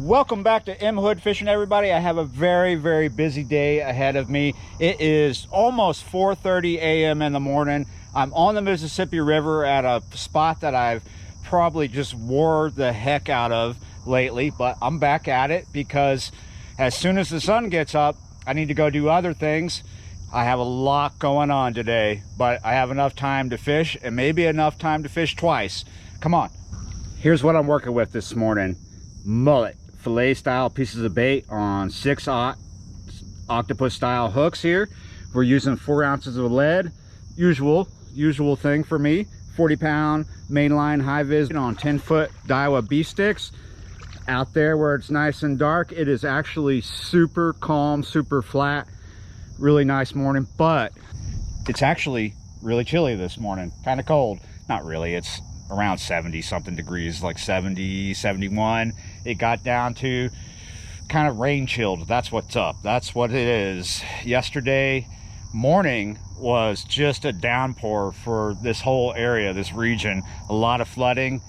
Welcome back to M Hood Fishing, everybody. I have a very busy day ahead of me. It is almost 4:30 a.m. in the morning. I'm on the Mississippi River at a spot that I've probably just wore the heck out of lately, but I'm back at it because as soon as the sun gets up, I need to go do other things. I have a lot going on today, but I have enough time to fish and maybe enough time to fish twice. Come on. Here's what I'm working with this morning. Mullet fillet style pieces of bait on 6/0 octopus style hooks here. We're using 4 ounces of lead, usual thing for me. 40-pound mainline high vis on 10-foot Daiwa beef sticks. Out there where it's nice and dark, it is actually super calm, super flat, really nice morning, but it's actually really chilly this morning, kind of cold. Not really, it's around 70 something degrees, like 70, 71. It got down to kind of rain chilled. That's what's up. That's what it is. Yesterday morning was just a downpour for this whole area, this region. A lot of flooding,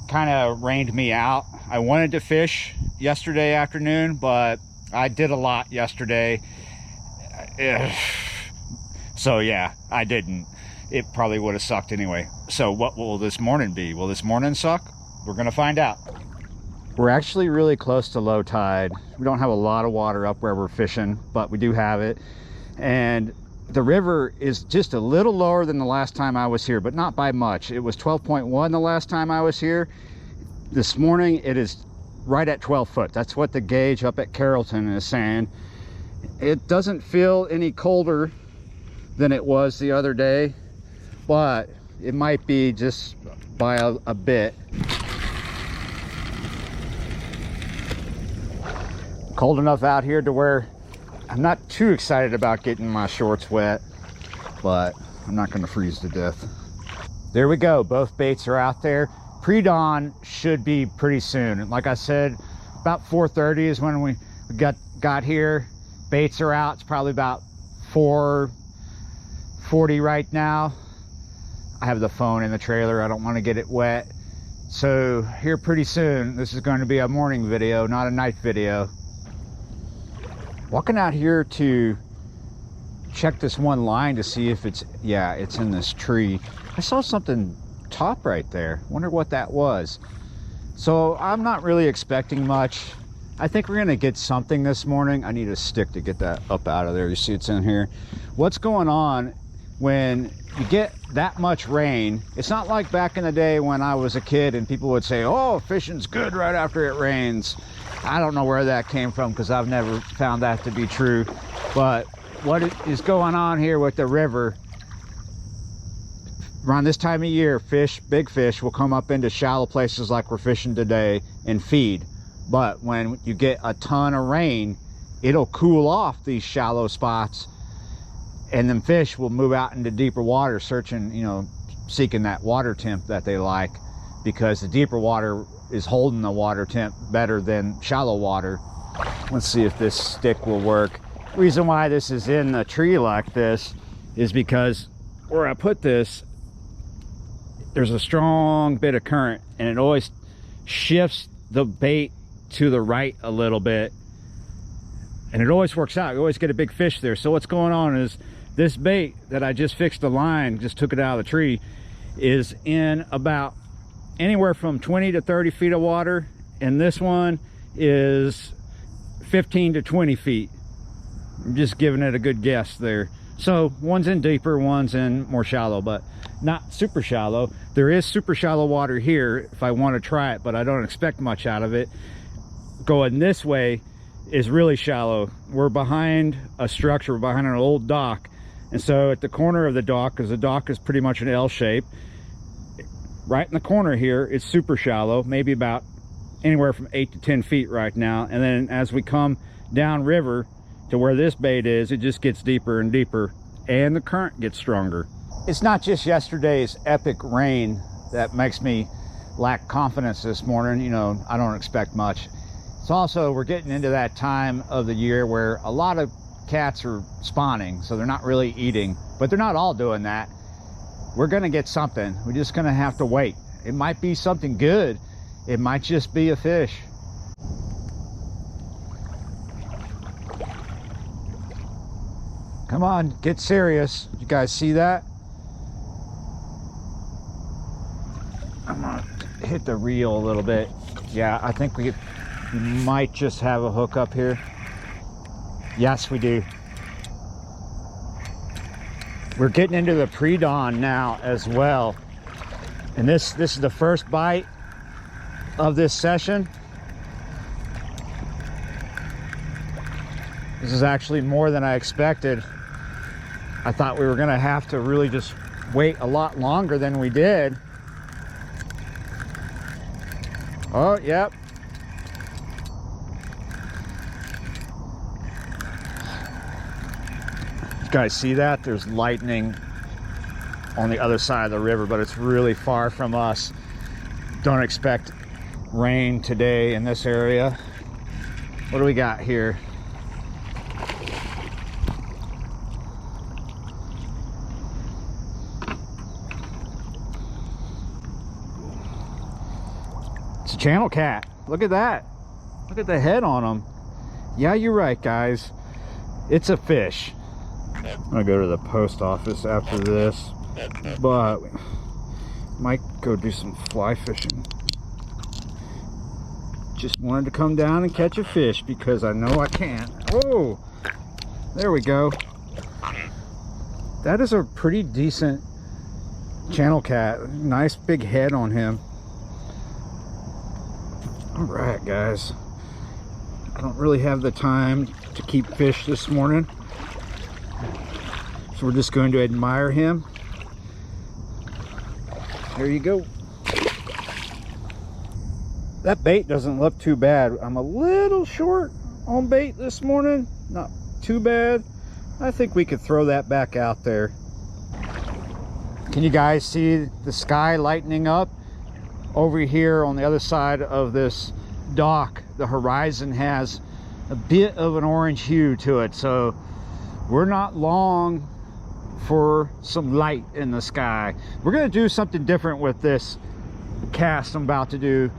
kind of rained me out. I wanted to fish yesterday afternoon, but I did a lot yesterday. So yeah, I didn't. It probably would have sucked anyway. So what will this morning be? Will this morning suck? We're gonna find out. We're actually really close to low tide. We don't have a lot of water up where we're fishing, but we do have it. And the river is just a little lower than the last time I was here, but not by much. It was 12.1 the last time I was here. This morning it is right at 12 foot. That's what the gauge up at Carrollton is saying. It doesn't feel any colder than it was the other day, but it might be just by a bit. Cold enough out here to where I'm not too excited about getting my shorts wet, but I'm not going to freeze to death. There we go. Both baits are out there. Predawn should be pretty soon. Like I said, about 4:30 is when we got here. Baits are out. It's probably about 4:40 right now. I have the phone in the trailer. I don't want to get it wet. So here pretty soon, this is going to be a morning video, not a night video. Walking out here to check this one line to see if it's in this tree. I saw something top right there. Wonder what that was. So I'm not really expecting much. I think we're gonna get something this morning. I need a stick to get that up out of there. You see it's in here. What's going on when you get that much rain? It's not like back in the day when I was a kid and people would say, oh, fishing's good right after it rains. I don't know where that came from because I've never found that to be true. But what is going on here with the river, around this time of year, big fish will come up into shallow places like we're fishing today and feed. But when you get a ton of rain, it'll cool off these shallow spots, and then fish will move out into deeper water, searching, seeking that water temp that they like, because the deeper water is holding the water temp better than shallow water. Let's see if this stick will work. Reason why this is in the tree like this is because where I put this, there's a strong bit of current, and it always shifts the bait to the right a little bit, and it always works out. You always get a big fish there. So what's going on is this bait that I just fixed the line, just took it out of the tree, is in about anywhere from 20 to 30 feet of water, and this one is 15 to 20 feet. I'm just giving it a good guess there. So one's in deeper, one's in more shallow, but not super shallow. There is super shallow water here if I want to try it, but I don't expect much out of it. Going this way is really shallow. We're behind a structure, we're behind an old dock, and so at the corner of the dock, because the dock is pretty much an L shape, right in the corner here, it's super shallow, maybe about anywhere from 8 to 10 feet right now. And then as we come down river to where this bait is, it just gets deeper and deeper, and the current gets stronger. It's not just yesterday's epic rain that makes me lack confidence this morning. I don't expect much. It's also, we're getting into that time of the year where a lot of cats are spawning, so they're not really eating, but they're not all doing that. We're gonna get something. We're just gonna have to wait. It might be something good. It might just be a fish. Come on, get serious. You guys see that? I'm gonna hit the reel a little bit. Yeah, I think we might just have a hook up here. Yes, we do. We're getting into the Predawn now as well. And this is the first bite of this session. This is actually more than I expected. I thought we were gonna have to really just wait a lot longer than we did. Oh, yep. You guys see that? There's lightning on the other side of the river, but it's really far from us. Don't expect rain today in this area. What do we got here? It's a channel cat. Look at that. Look at the head on him. Yeah, you're right, guys. It's a fish. I'm gonna go to the post office after this, but we might go do some fly fishing. Just wanted to come down and catch a fish because I know I can. Oh, there we go. That is a pretty decent channel cat. Nice big head on him. All right, guys. I don't really have the time to keep fish this morning, so we're just going to admire him. There you go. That bait doesn't look too bad. I'm a little short on bait this morning. Not too bad. I think we could throw that back out there. Can you guys see the sky lightening up? Over here on the other side of this dock, the horizon has a bit of an orange hue to it, so we're not long for some light in the sky. We're going to do something different with this cast I'm about to do.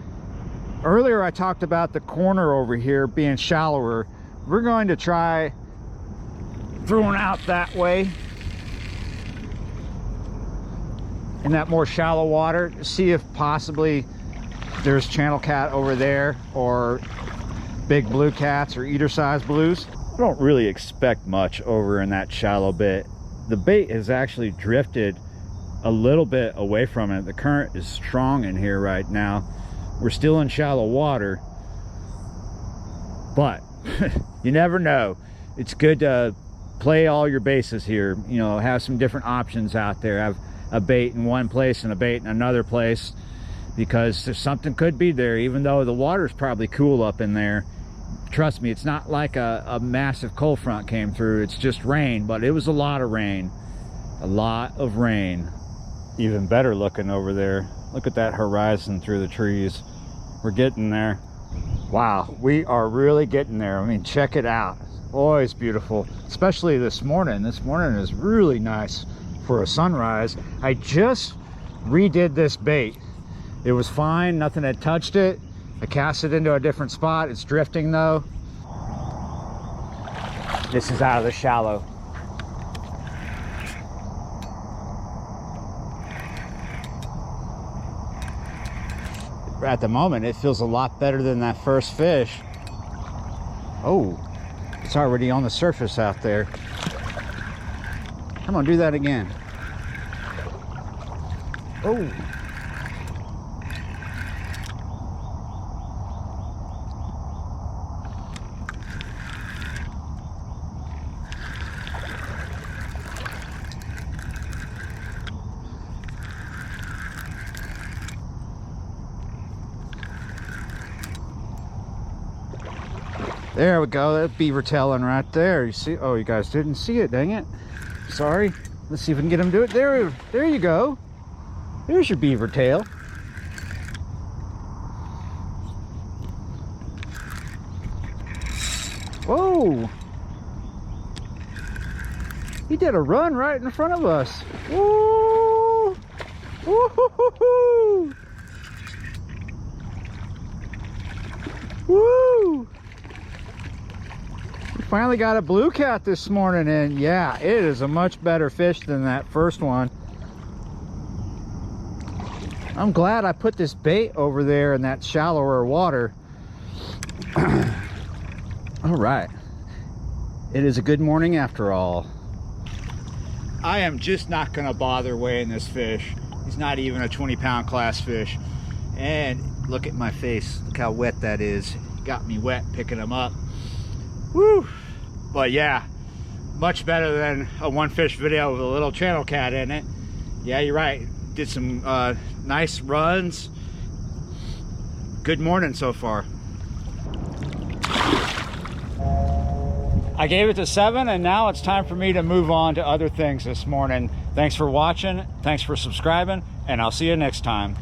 Earlier I talked about the corner over here being shallower. We're going to try throwing out that way in that more shallow water, see if possibly there's channel cat over there or big blue cats or eater size blues. I don't really expect much over in that shallow bit. The bait has actually drifted a little bit away from it. The current is strong in here right now. We're still in shallow water, but you never know. It's good to play all your bases here, you know, have some different options out there. Have a bait in one place and a bait in another place, because there's something could be there, even though the water's probably cool up in there. Trust me, it's not like a massive cold front came through. It's just rain, but it was a lot of rain. A lot of rain. Even better looking over there. Look at that horizon through the trees. We're getting there. Wow, we are really getting there. I mean, check it out. Always beautiful, especially this morning. This morning is really nice for a sunrise. I just redid this bait. It was fine, nothing had touched it. I cast it into a different spot. It's drifting though. This is out of the shallow. At the moment, it feels a lot better than that first fish. Oh, it's already on the surface out there. Come on, do that again. Oh. There we go, that beaver tailing right there. You see? Oh, you guys didn't see it, dang it. Sorry. Let's see if we can get him to do it. There you go. There's your beaver tail. Whoa. He did a run right in front of us. Woo! Woo-hoo-hoo-hoo! Woo! finally got a blue cat this morning, and yeah, it is a much better fish than that first one. I'm glad I put this bait over there in that shallower water. All right, it is a good morning after all. I am just not gonna bother weighing this fish. He's not even a 20-pound class fish. And look at my face, look how wet that is. Got me wet picking him up. Woo! But yeah, much better than a one fish video with a little channel cat in it. Yeah, you're right, did some nice runs. Good morning so far. I gave it to 7, and now it's time for me to move on to other things this morning. Thanks for watching, thanks for subscribing, and I'll see you next time.